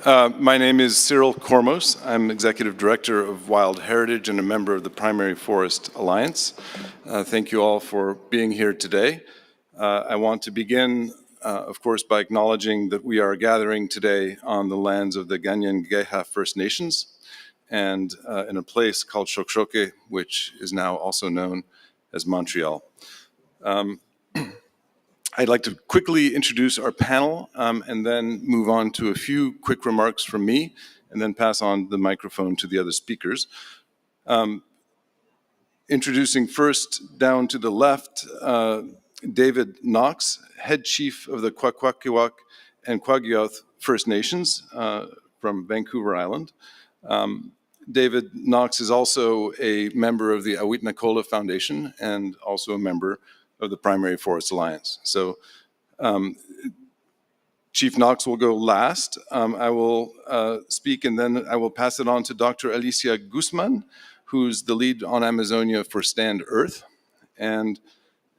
My name is Cyril Kormos. I'm Executive Director of Wild Heritage and a member of the Primary Forest Alliance. Thank you all for being here today. I want to begin, of course, by acknowledging that we are gathering today on the lands of the Ganyan-Geha First Nations and in a place called Shokshoke, which is now also known as Montreal. I'd like to quickly introduce our panel and then move on to a few quick remarks from me and then pass on the microphone to the other speakers. Introducing first down to the left, David Knox, Head Chief of the Kwakwaka'wakw and Kwakiutl First Nations from Vancouver Island. David Knox is also a member of the Awitnakola Foundation and also a member of the Primary Forest Alliance. So Chief Knox will go last. I will speak and then I will pass it on to Dr. Alicia Guzman, who's the lead on Amazonia for Stand Earth. And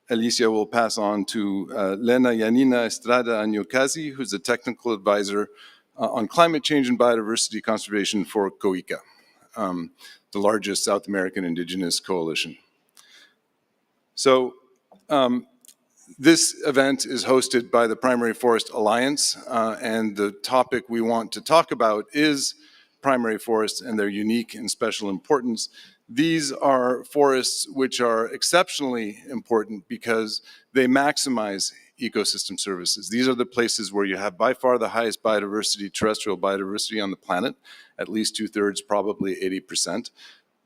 Alicia will pass on to Lena Yanina Estrada Anyokazi, who's the technical advisor on climate change and biodiversity conservation for COICA, the largest South American indigenous coalition. So this event is hosted by the Primary Forest Alliance, and the topic we want to talk about is primary forests and their unique and special importance. These are forests which are exceptionally important because they maximize ecosystem services. These are the places where you have by far the highest biodiversity, terrestrial biodiversity on the planet, at least 2/3, probably 80%.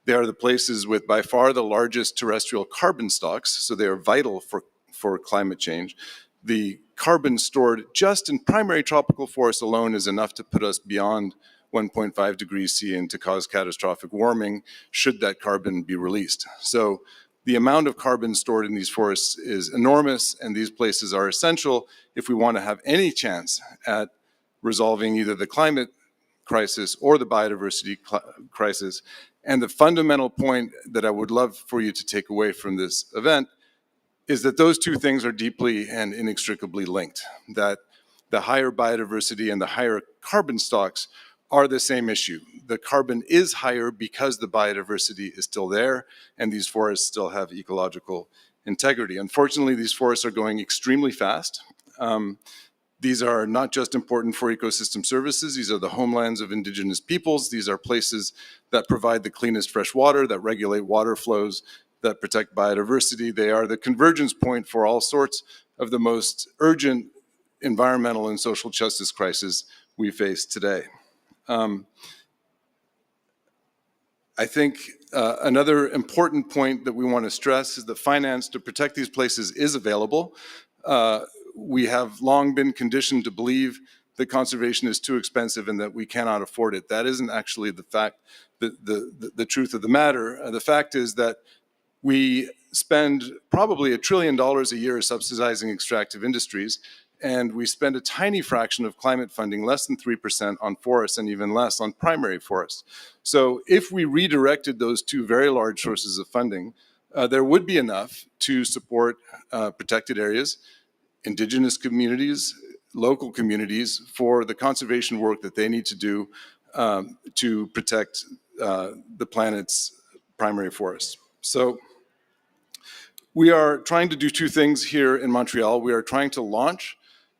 They are the places with by far the largest terrestrial carbon stocks, so they are vital for climate change. The carbon stored just in primary tropical forests alone is enough to put us beyond 1.5 degrees C and to cause catastrophic warming should that carbon be released. So the amount of carbon stored in these forests is enormous, and these places are essential if we want to have any chance at resolving either the climate crisis or the biodiversity crisis. And the fundamental point that I would love for you to take away from this event is that those two things are deeply and inextricably linked, that the higher biodiversity and the higher carbon stocks are the same issue. The carbon is higher because the biodiversity is still there and these forests still have ecological integrity. Unfortunately, these forests are going extremely fast. These are not just important for ecosystem services, these are the homelands of indigenous peoples. These are places that provide the cleanest fresh water, that regulate water flows, that protect biodiversity. They are the convergence point for all sorts of the most urgent environmental and social justice crises we face today. I think another important point that we want to stress is that finance to protect these places is available. We have long been conditioned to believe that conservation is too expensive and that we cannot afford it. That isn't actually the fact, the truth of the matter. The fact is that we spend probably $1 trillion a year subsidizing extractive industries, and we spend a tiny fraction of climate funding, less than 3%, on forests and even less on primary forests. So if we redirected those two very large sources of funding, there would be enough to support protected areas, indigenous communities, local communities for the conservation work that they need to do to protect the planet's primary forests. So we are trying to do two things here in Montreal. We are trying to launch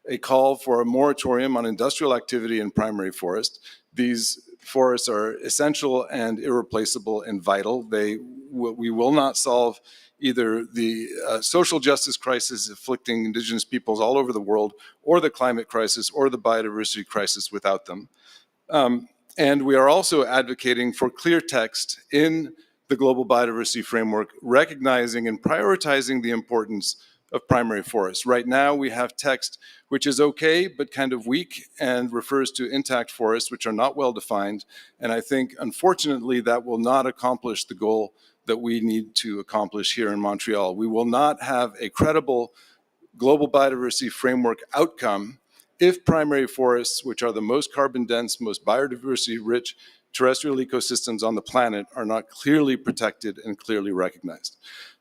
a call for a moratorium on industrial activity in primary forest. These forests are essential and irreplaceable and vital. We will not solve either the social justice crisis afflicting indigenous peoples all over the world, or the climate crisis, or the biodiversity crisis without them. And we are also advocating for clear text in the Global Biodiversity Framework, recognizing and prioritizing the importance of primary forests. Right now we have text which is okay, but kind of weak and refers to intact forests, which are not well defined. And I think, unfortunately, that will not accomplish the goal that we need to accomplish here in Montreal. We will not have a credible global biodiversity framework outcome if primary forests, which are the most carbon dense, most biodiversity rich terrestrial ecosystems on the planet, are not clearly protected and clearly recognized.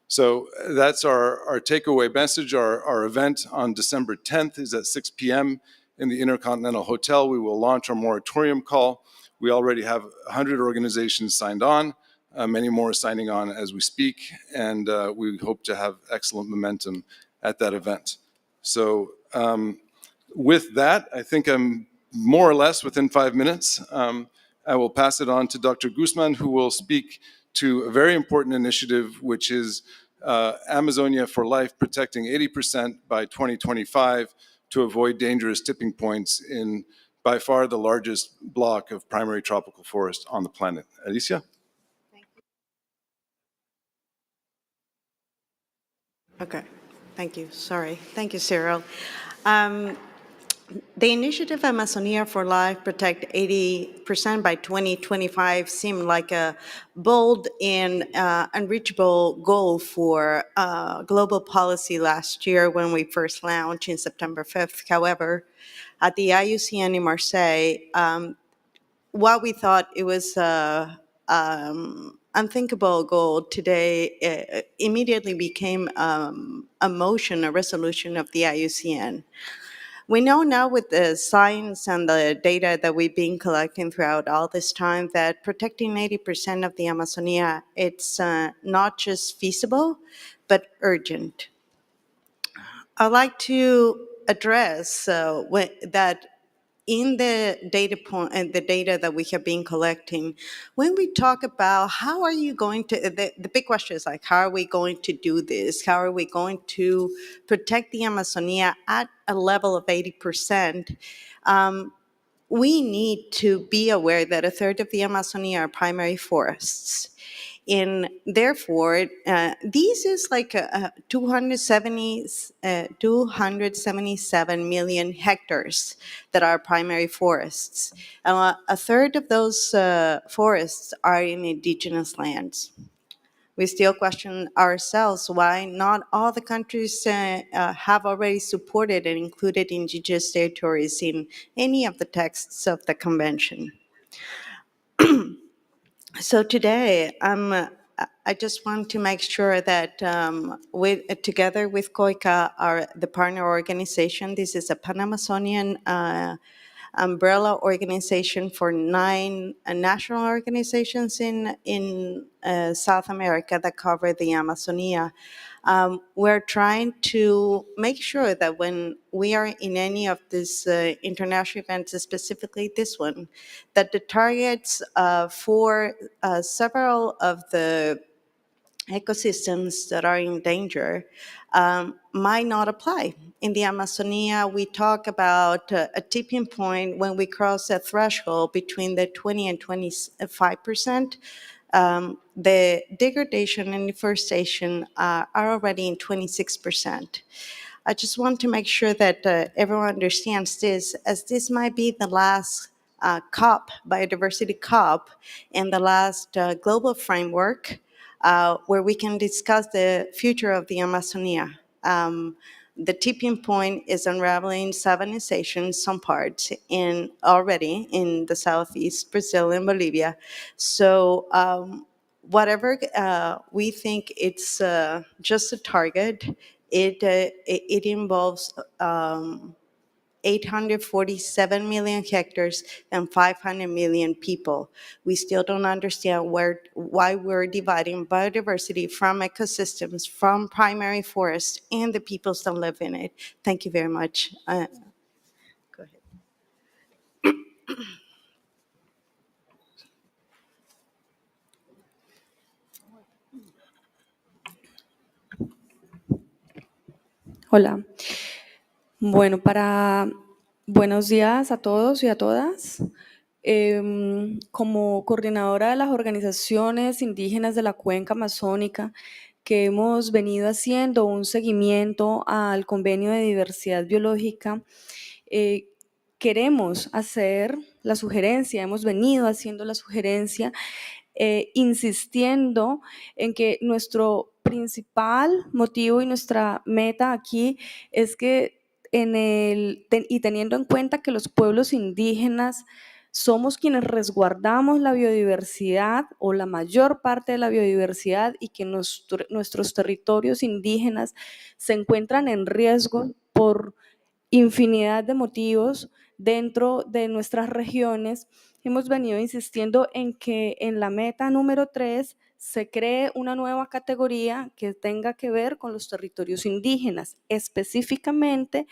So that's our takeaway message. Our event on December 10th is at 6 p.m. in the Intercontinental Hotel. We will launch our moratorium call. We already have 100 organizations signed on. Many more are signing on as we speak, and we hope to have excellent momentum at that event. So with that, I think I'm more or less within 5 minutes. I will pass it on to Dr. Guzman, who will speak to a very important initiative, which is Amazonia for Life, protecting 80% by 2025 to avoid dangerous tipping points in by far the largest block of primary tropical forest on the planet. Alicia? Okay, thank you. Sorry. Thank you, Cyril. The initiative Amazonia for Life, protect 80% by 2025 seemed like a bold and unreachable goal for global policy last year when we first launched in September 5th. However, at the IUCN in Marseille, while we thought it was unthinkable goal, today immediately became a motion, a resolution of the IUCN. We know now with the science and the data that we've been collecting throughout all this time that protecting 80% of the Amazonia, it's not just feasible, but urgent. I'd like to address that in the data point and the data that we have been collecting, when we talk about how are you going to, the big question is like, how are we going to do this? How are we going to protect the Amazonia at a level of 80%? We need to be aware that a third of the Amazonia are primary forests. And therefore, this is like 277 million hectares that are primary forests. A third of those forests are in indigenous lands. We still question ourselves why not all the countries have already supported and included indigenous territories in any of the texts of the convention. So today, I just want to make sure that together with COICA, the partner organization, this is a Pan-Amazonian umbrella organization for 9 national organizations in South America that cover the Amazonia. We're trying to make sure that when we are in any of these international events, specifically this one, that the targets for several of the ecosystems that are in danger might not apply. In the Amazonia, we talk about a tipping point when we cross a threshold between the 20 and 25%. The degradation and deforestation are already in 26%. I just want to make sure that everyone understands this, as this might be the last COP, biodiversity COP, and the last global framework where we can discuss the future of the Amazonia. The tipping point is unraveling savanization, some parts, already in the southeast, Brazil and Bolivia. So whatever we think it's just a target, it involves 847 million hectares and 500 million people. We still don't understand why we're dividing biodiversity from ecosystems, from primary forests, and the peoples that live in it. Thank you very much. Go ahead. Hola. Bueno, buenos días a todos y a todas. Como coordinadora de las organizaciones indígenas de la cuenca amazónica, que hemos venido haciendo un seguimiento al convenio de diversidad biológica, queremos hacer la sugerencia, hemos venido haciendo la sugerencia, insistiendo en que nuestro principal motivo y nuestra meta aquí es que y teniendo en cuenta que los pueblos indígenas somos quienes resguardamos la biodiversidad o la mayor parte de la biodiversidad y que nuestros territorios indígenas se encuentran en riesgo por infinidad de motivos dentro de nuestras regiones, hemos venido insistiendo en que en la meta número 3 se cree una nueva categoría que tenga que ver con los territorios indígenas, específicamente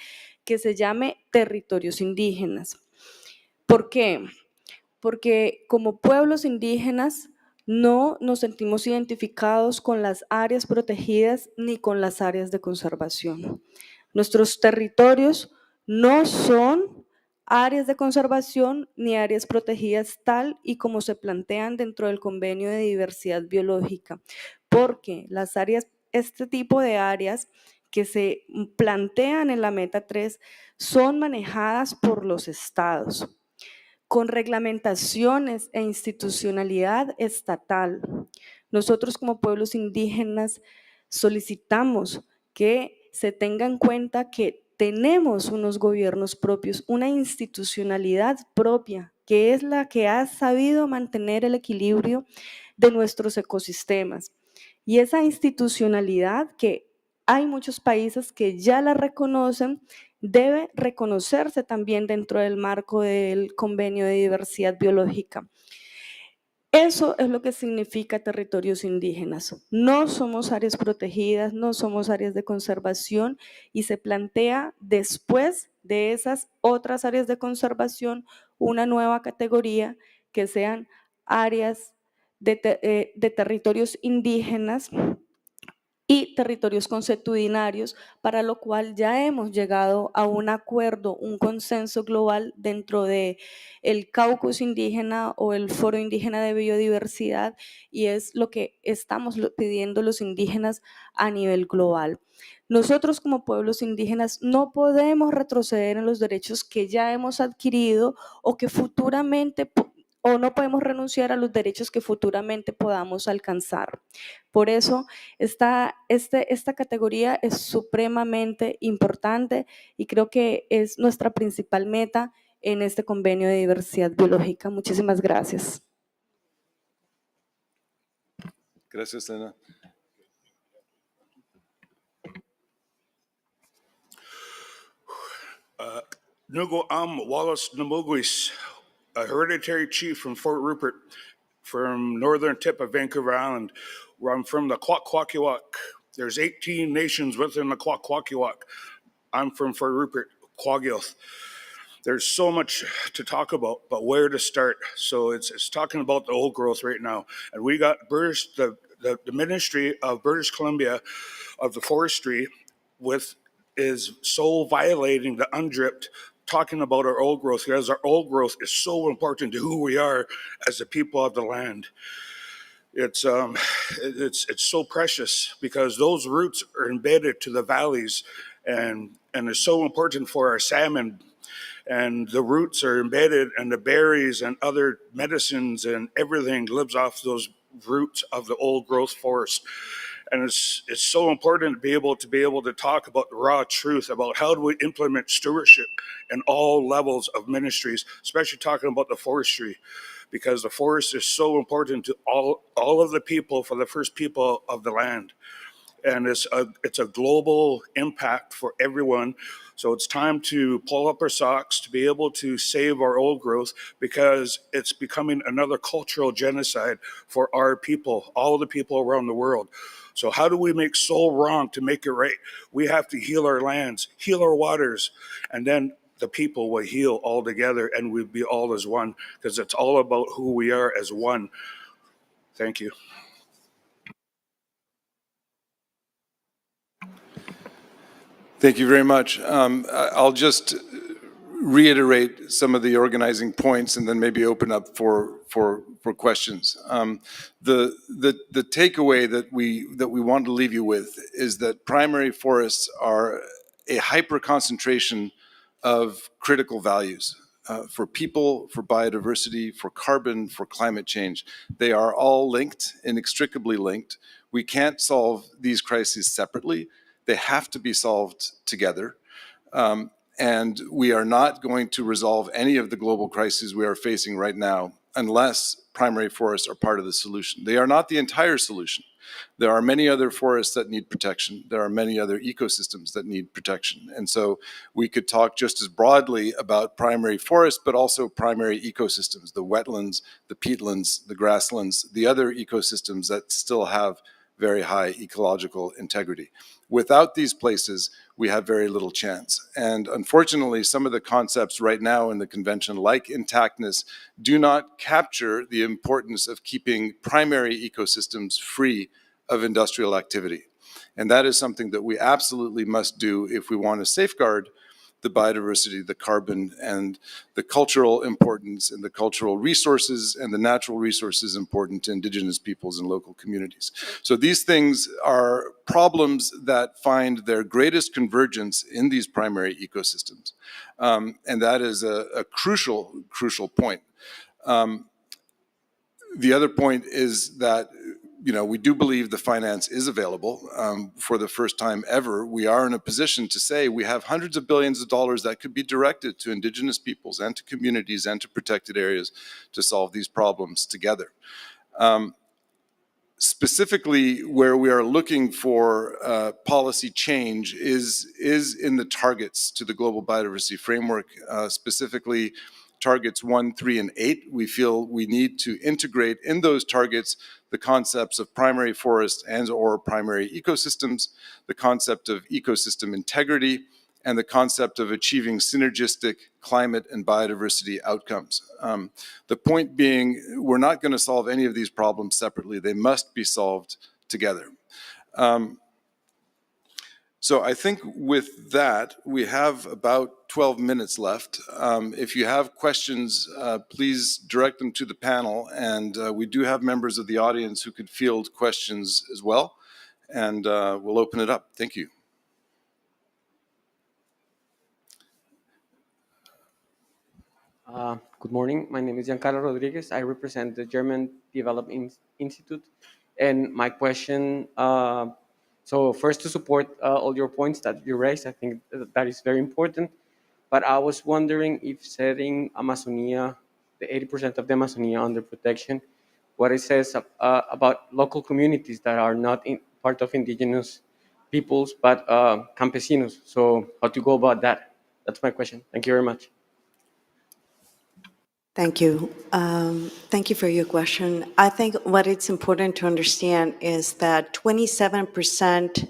que se llame territorios indígenas. ¿Por qué? Porque como pueblos indígenas no nos sentimos identificados con las áreas protegidas ni con las áreas de conservación. Nuestros territorios no son áreas de conservación ni áreas protegidas tal y como se plantean dentro del Convenio de Diversidad Biológica, porque las áreas, este tipo de áreas que se plantean en la meta 3 son manejadas por los estados con reglamentaciones e institucionalidad estatal. Nosotros como pueblos indígenas solicitamos que se tenga en cuenta que tenemos unos gobiernos propios, una institucionalidad propia, que es la que ha sabido mantener el equilibrio de nuestros ecosistemas. Y esa institucionalidad que hay muchos países que ya la reconocen, debe reconocerse también dentro del marco del Convenio de Diversidad Biológica. Eso es lo que significa territorios indígenas. No somos áreas protegidas, no somos áreas de conservación y se plantea después de esas otras áreas de conservación una nueva categoría que sean áreas de territorios indígenas y territorios consuetudinarios, para lo cual ya hemos llegado a un acuerdo, un consenso global dentro de el caucus indígena o el foro indígena de biodiversidad, y es lo que estamos pidiendo los indígenas a nivel global. Nosotros como pueblos indígenas no podemos retroceder en los derechos que ya hemos adquirido o que futuramente o no podemos renunciar a los derechos que futuramente podamos alcanzar. Por eso, esta categoría es supremamente importante y creo que es nuestra principal meta en este convenio de diversidad biológica. Muchísimas gracias. Gracias, Elena. Nugo Wallace Namuguis, a hereditary chief from Fort Rupert, from northern tip of Vancouver Island, where I'm from the Kwakwaka'wakw. There's 18 nations within the Kwakwaka'wakw. I'm from Fort Rupert, Kwagilth. There's so much to talk about, but where to start? So it's talking about the old growth right now. And we got the Ministry of British Columbia of the Forestry is so violating the UNDRIP, talking about our old growth, because our old growth is so important to who we are as the people of the land. It's so precious because those roots are embedded to the valleys, and they're so important for our salmon. And the roots are embedded, and the berries and other medicines and everything lives off those roots of the old growth forest. And it's so important to be able to talk about the raw truth about how do we implement stewardship in all levels of ministries, especially talking about the forestry, because the forest is so important to all of the people, for the first people of the land. And it's a global impact for everyone. So it's time to pull up our socks to be able to save our old growth, because it's becoming another cultural genocide for our people, all the people around the world. So how do we make so wrong to make it right? We have to heal our lands, heal our waters, and then the people will heal all together, and we'll be all as one, because it's all about who we are as one. Thank you. Thank you very much. I'll just reiterate some of the organizing points and then maybe open up for questions. The takeaway that we want to leave you with is that primary forests are a hyper concentration of critical values for people, for biodiversity, for carbon, for climate change. They are all linked, inextricably linked. We can't solve these crises separately. They have to be solved together. And we are not going to resolve any of the global crises we are facing right now unless primary forests are part of the solution. They are not the entire solution. There are many other forests that need protection. There are many other ecosystems that need protection. And so we could talk just as broadly about primary forests, but also primary ecosystems, the wetlands, the peatlands, the grasslands, the other ecosystems that still have very high ecological integrity. Without these places, we have very little chance. And unfortunately, some of the concepts right now in the convention, like intactness, do not capture the importance of keeping primary ecosystems free of industrial activity. And that is something that we absolutely must do if we want to safeguard the biodiversity, the carbon, and the cultural importance and the cultural resources and the natural resources important to indigenous peoples and local communities. So these things are problems that find their greatest convergence in these primary ecosystems. And that is a crucial point. The other point is that we do believe the finance is available. For the first time ever, we are in a position to say we have hundreds of billions of dollars that could be directed to indigenous peoples and to communities and to protected areas to solve these problems together. Specifically, where we are looking for policy change is in the targets to the Global Biodiversity Framework, specifically targets 1, 3, and 8. We feel we need to integrate in those targets the concepts of primary forest and or primary ecosystems, the concept of ecosystem integrity, and the concept of achieving synergistic climate and biodiversity outcomes. The point being, we're not going to solve any of these problems separately. They must be solved together. So I think with that, we have about 12 minutes left. If you have questions, please direct them to the panel. And we do have members of the audience who could field questions as well. And we'll open it up. Thank you. Good morning. My name is Giancarlo Rodriguez. I represent the German Development Institute. And my question, so first to support all your points that you raised, I think that is very important. But I was wondering if setting Amazonia, the 80% of the Amazonia under protection, what it says about local communities that are not part of indigenous peoples, but campesinos. So how to go about that? That's my question. Thank you very much. Thank you. Thank you for your question. I think what it's important to understand is that 27%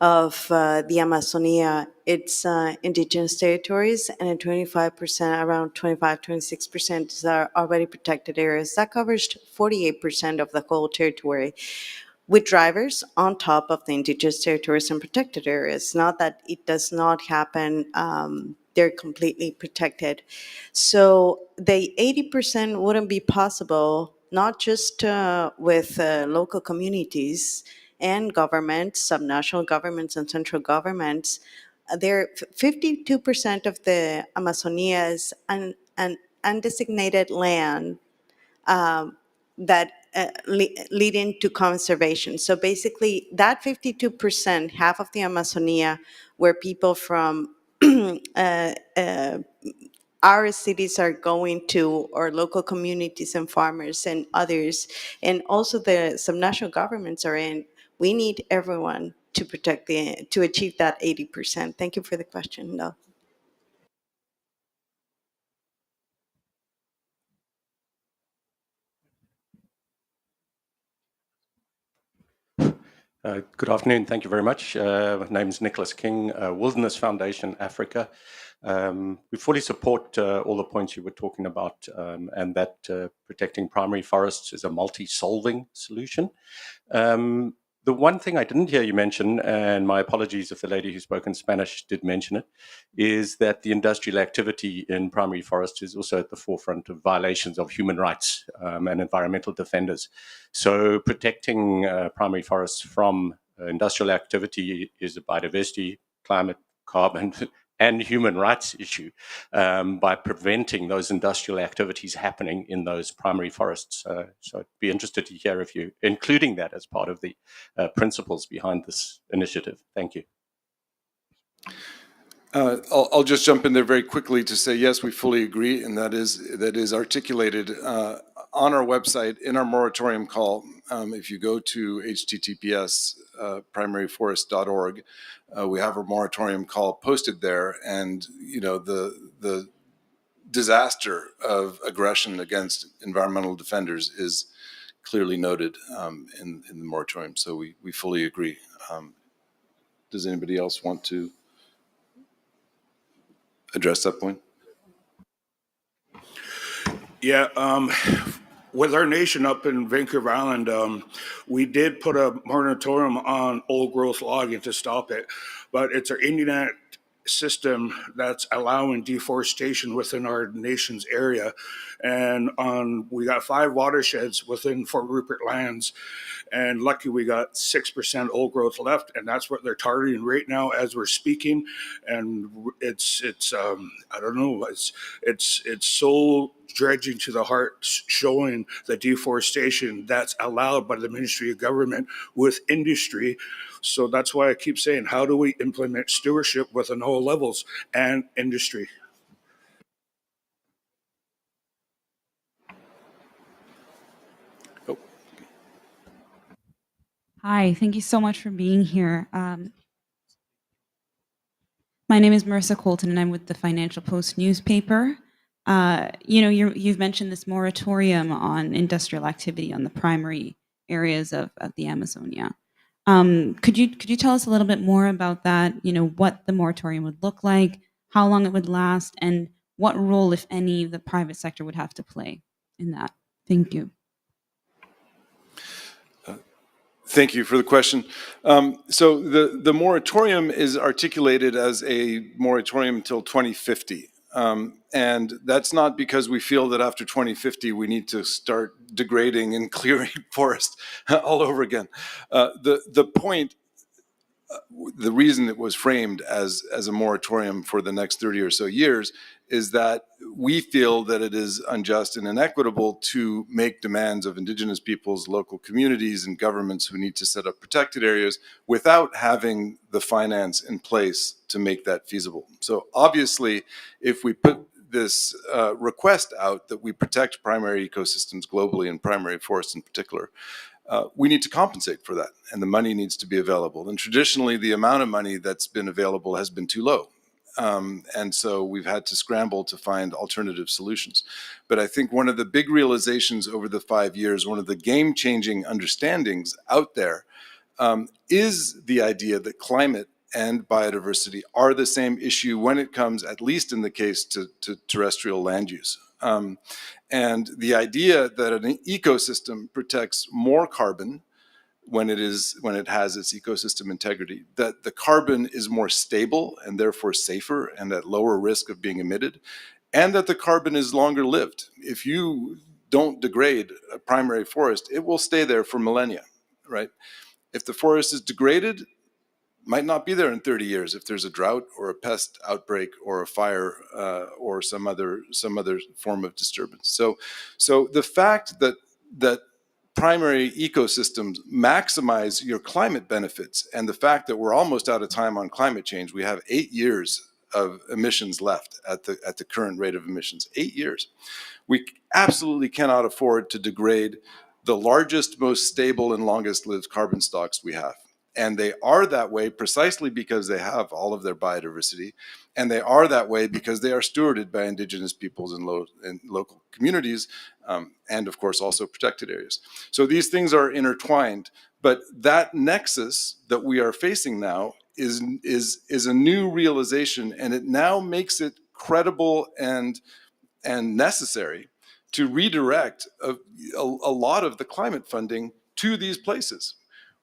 of the Amazonia, it's indigenous territories, and 25%, around 25, 26% are already protected areas. That covers 48% of the whole territory, with drivers on top of the indigenous territories and protected areas. Not that it does not happen, they're completely protected. So the 80% wouldn't be possible, not just with local communities and governments, subnational governments and central governments. There, 52% of the Amazonia is an undesignated land that leading to conservation. So basically, that 52%, half of the Amazonia, where people from our cities are going to, or local communities and farmers and others, and also the subnational governments are in. We need everyone to protect to achieve that 80%. Thank you for the question, though. Good afternoon. Thank you very much. My name is Nicholas King, Wilderness Foundation, Africa. We fully support all the points you were talking about, and that protecting primary forests is a multi-solving solution. The one thing I didn't hear you mention, and my apologies if the lady who spoke in Spanish did mention it, is that the industrial activity in primary forests is also at the forefront of violations of human rights and environmental defenders. So protecting primary forests from industrial activity is a biodiversity, climate, carbon, and human rights issue by preventing those industrial activities happening in those primary forests. So I'd be interested to hear if you're including that as part of the principles behind this initiative. Thank you. I'll just jump in there very quickly to say, yes, we fully agree, and that is articulated on our website, in our moratorium call, if you go to https://primaryforest.org, we have a moratorium call posted there, and the disaster of aggression against environmental defenders is clearly noted in the moratorium. So we fully agree. Does anybody else want to address that point? Yeah, with our nation up in Vancouver Island, we did put a moratorium on old growth logging to stop it, but it's our Indian Act system that's allowing deforestation within our nation's area. And we got 5 watersheds within Fort Rupert lands, and lucky we got 6% old growth left, and that's what they're targeting right now as we're speaking. And it's I don't know, it's so dredging to the heart, showing the deforestation that's allowed by the Ministry of Government with industry. So that's why I keep saying, how do we implement stewardship within all levels and industry? Oh, Hi, thank you so much for being here. My name is Marissa Colton, and I'm with the Financial Post newspaper. You've mentioned this moratorium on industrial activity on the primary areas of the Amazonia. Could you tell us a little bit more about that? What the moratorium would look like, how long it would last, and what role, if any, the private sector would have to play in that? Thank you. Thank you for the question. So the moratorium is articulated as a moratorium until 2050. And that's not because we feel that after 2050 we need to start degrading and clearing forest all over again. The point, the reason it was framed as a moratorium for the next 30 or so years is that we feel that it is unjust and inequitable to make demands of Indigenous peoples, local communities, and governments who need to set up protected areas without having the finance in place to make that feasible. So obviously, if we put this request out that we protect primary ecosystems globally and primary forests in particular, we need to compensate for that, and the money needs to be available. And traditionally, the amount of money that's been available has been too low. And so we've had to scramble to find alternative solutions. But I think one of the big realizations over the 5 years, one of the game-changing understandings out there, is the idea that climate and biodiversity are the same issue when it comes, at least in the case, to terrestrial land use. And the idea that an ecosystem protects more carbon when it has its ecosystem integrity, that the carbon is more stable and therefore safer and at lower risk of being emitted, and that the carbon is longer lived. If you don't degrade a primary forest, it will stay there for millennia, right? If the forest is degraded, might not be there in 30 years if there's a drought or a pest outbreak or a fire or some other form of disturbance. So the fact that primary ecosystems maximize your climate benefits, and the fact that we're almost out of time on climate change, we have 8 years of emissions left at the current rate of emissions, 8 years. We absolutely cannot afford to degrade the largest, most stable, and longest lived carbon stocks we have. And they are that way precisely because they have all of their biodiversity. And they are that way because they are stewarded by Indigenous peoples and local communities, and of course also protected areas. So these things are intertwined. But that nexus that we are facing now is a new realization, and it now makes it credible and necessary to redirect a lot of the climate funding to these places.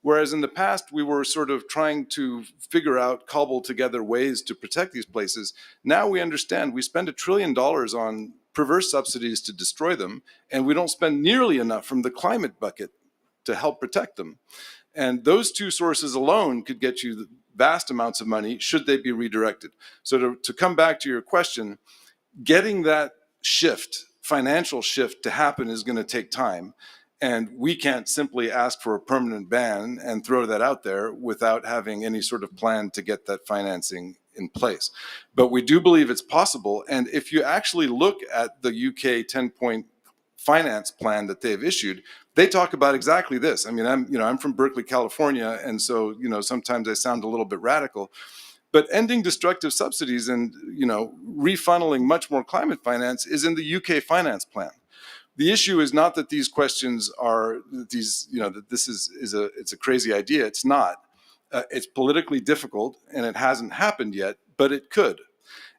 Whereas in the past, we were sort of trying to figure out, cobble together ways to protect these places. Now we understand we spend $1 trillion on perverse subsidies to destroy them, and we don't spend nearly enough from the climate bucket to help protect them. And those two sources alone could get you vast amounts of money should they be redirected. So to come back to your question, getting that shift, financial shift to happen is going to take time. And we can't simply ask for a permanent ban and throw that out there without having any sort of plan to get that financing in place. But we do believe it's possible. And if you actually look at the UK 10-point finance plan that they've issued, they talk about exactly this. I mean, I'm from Berkeley, California, and so, sometimes I sound a little bit radical, but ending destructive subsidies and, refunneling much more climate finance is in the UK finance plan. The issue is not that these questions are these, that this is it's a crazy idea. It's not. It's politically difficult and it hasn't happened yet, but it could.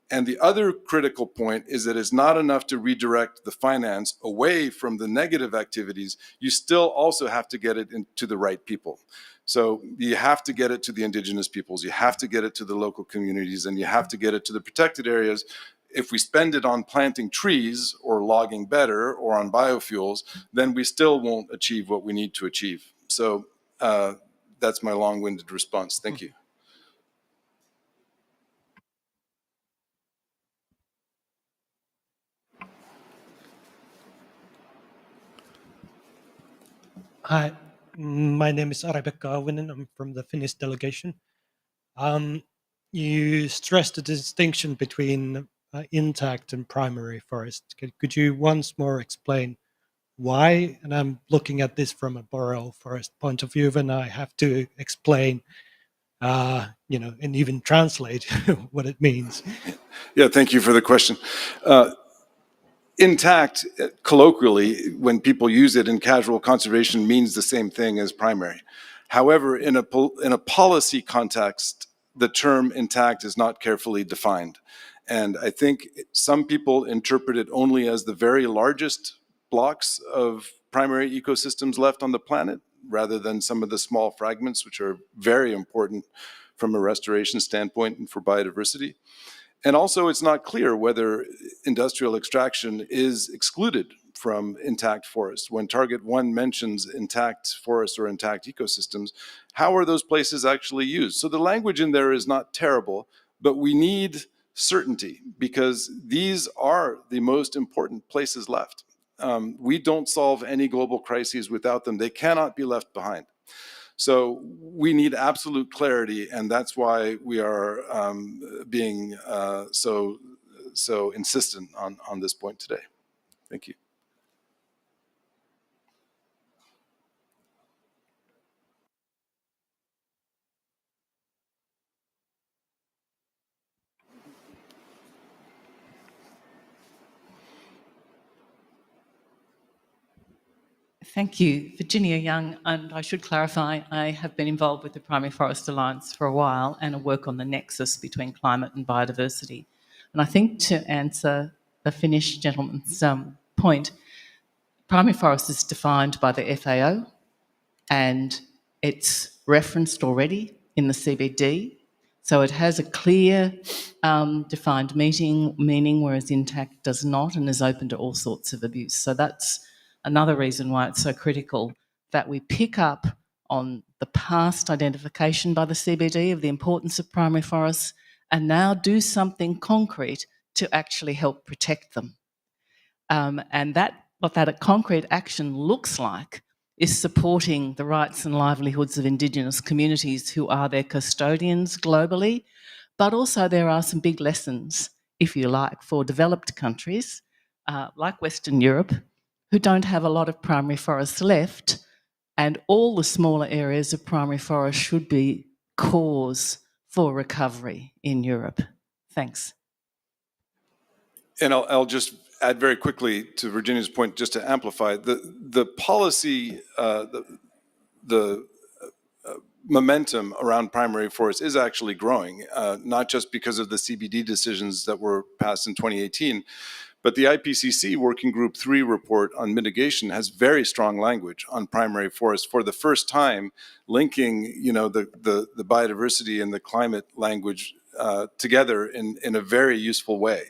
And the other critical point is that it's not enough to redirect the finance away from the negative activities. You still also have to get it into the right people. So you have to get it to the indigenous peoples, you have to get it to the local communities, and you have to get it to the protected areas. If we spend it on planting trees or logging better or on biofuels, then we still won't achieve what we need to achieve. So that's my long-winded response. Thank you. Hi, my name is Rebecca Awinen. I'm from the Finnish delegation. You stressed the distinction between intact and primary forest. Could you once more explain why? And I'm looking at this from a boreal forest point of view, and I have to explain, and even translate what it means. Yeah, thank you for the question. Intact, colloquially, when people use it in casual conservation, means the same thing as primary. However, in a policy context, the term intact is not carefully defined. And I think some people interpret it only as the very largest blocks of primary ecosystems left on the planet, rather than some of the small fragments, which are very important from a restoration standpoint and for biodiversity. And also, it's not clear whether industrial extraction is excluded from intact forests. When Target 1 mentions intact forests or intact ecosystems, how are those places actually used? So the language in there is not terrible, but we need certainty because these are the most important places left. We don't solve any global crises without them. They cannot be left behind. So we need absolute clarity, and that's why we are being so insistent on this point today. Thank you. Thank you. Virginia Young, and I should clarify, I have been involved with the Primary Forest Alliance for a while and I work on the nexus between climate and biodiversity. And I think to answer the Finnish gentleman's point, primary forest is defined by the FAO and it's referenced already in the CBD. So it has a clear defined meaning, whereas intact does not and is open to all sorts of abuse. So that's another reason why it's so critical that we pick up on the past identification by the CBD of the importance of primary forests and now do something concrete to actually help protect them. And what that concrete action looks like is supporting the rights and livelihoods of Indigenous communities who are their custodians globally, but also there are some big lessons, if you like, for developed countries like Western Europe who don't have a lot of primary forests left, and all the smaller areas of primary forest should be cause for recovery in Europe. Thanks. And I'll just add very quickly to Virginia's point, just to amplify the policy, the momentum around primary forest is actually growing, not just because of the CBD decisions that were passed in 2018, but the IPCC Working Group 3 report on mitigation has very strong language on primary forest for the first time, linking the biodiversity and the climate language together in a very useful way.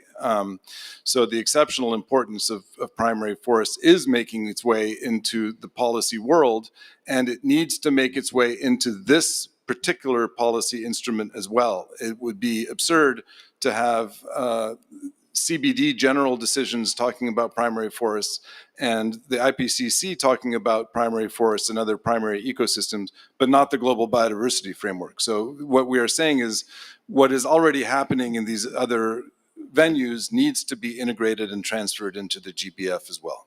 So the exceptional importance of primary forests is making its way into the policy world, and it needs to make its way into this particular policy instrument as well. It would be absurd to have CBD general decisions talking about primary forests and the IPCC talking about primary forests and other primary ecosystems, but not the global biodiversity framework. So what we are saying is what is already happening in these other venues needs to be integrated and transferred into the GBF as well.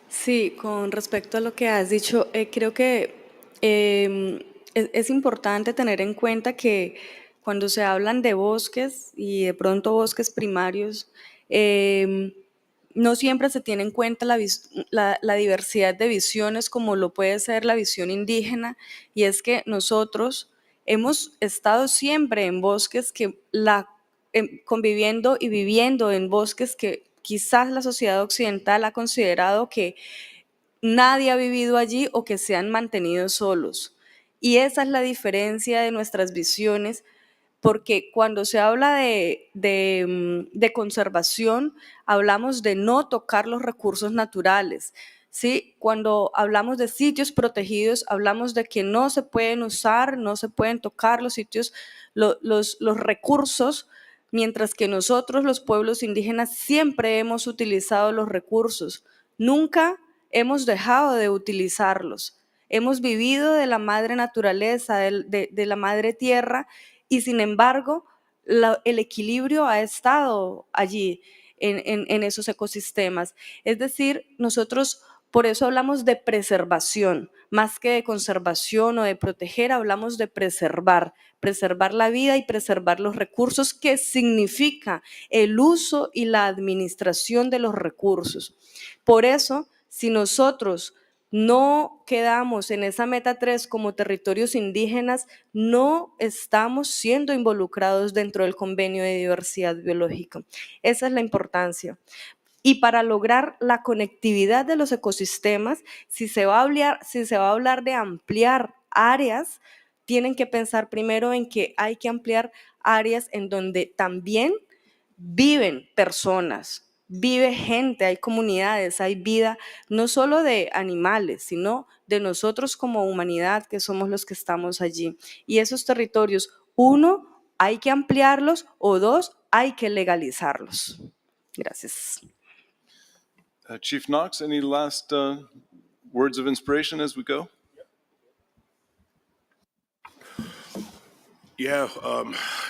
Sí, con respecto a lo que has dicho, creo que es importante tener en cuenta que cuando se hablan de bosques y de pronto bosques primarios, no siempre se tiene en cuenta la diversidad de visiones como lo puede ser la visión indígena, y es que nosotros hemos estado siempre en bosques conviviendo y viviendo en bosques que quizás la sociedad occidental ha considerado que nadie ha vivido allí o que se han mantenido solos. Y esa es la diferencia de nuestras visiones, porque cuando se habla de conservación, hablamos de no tocar los recursos naturales, ¿sí? Cuando hablamos de sitios protegidos, hablamos de que no se pueden usar, no se pueden tocar los sitios, los recursos, mientras que nosotros, los pueblos indígenas, siempre hemos utilizado los recursos, nunca hemos dejado de utilizarlos. Hemos vivido de la madre naturaleza, de la madre tierra, y sin embargo, el equilibrio ha estado allí en esos ecosistemas. Es decir, nosotros por eso hablamos de preservación, más que de conservación o de proteger, hablamos de preservar la vida y preservar los recursos, que significa el uso y la administración de los recursos. Por eso, si nosotros no quedamos en esa meta 3 como territorios indígenas, no estamos siendo involucrados dentro del convenio de diversidad biológica. Esa es la importancia. Y para lograr la conectividad de los ecosistemas, si se va a hablar de ampliar áreas, tienen que pensar primero en que hay que ampliar áreas en donde también viven personas, vive gente, hay comunidades, hay vida, no solo de animales, sino de nosotros como humanidad, que somos los que estamos allí. Y esos territorios, 1, hay que ampliarlos, o 2, hay que legalizarlos. Gracias. Chief Knox, any last words of inspiration as we go? Yeah,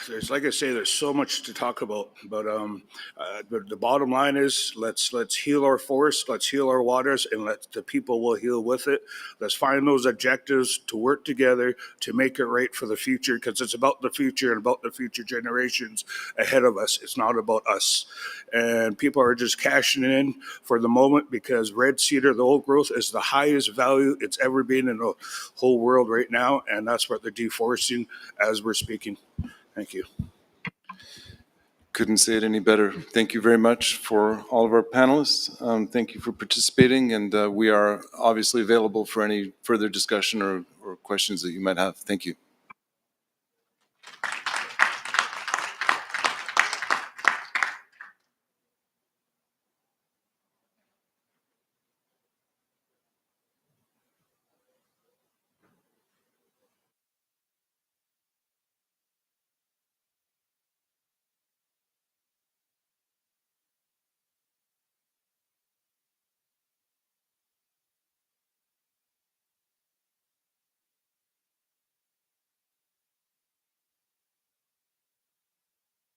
there's, like I say, there's so much to talk about, but the bottom line is let's heal our forests, let's heal our waters, and let the people will heal with it. Let's find those objectives to work together to make it right for the future, because it's about the future and about the future generations ahead of us. It's not about us. And people are just cashing in for the moment because red cedar, the old growth, is the highest value it's ever been in the whole world right now, and that's what they're deforesting as we're speaking. Thank you. Couldn't say it any better. Thank you very much for all of our panelists. Thank you for participating, and we are obviously available for any further discussion or questions that you might have. Thank you.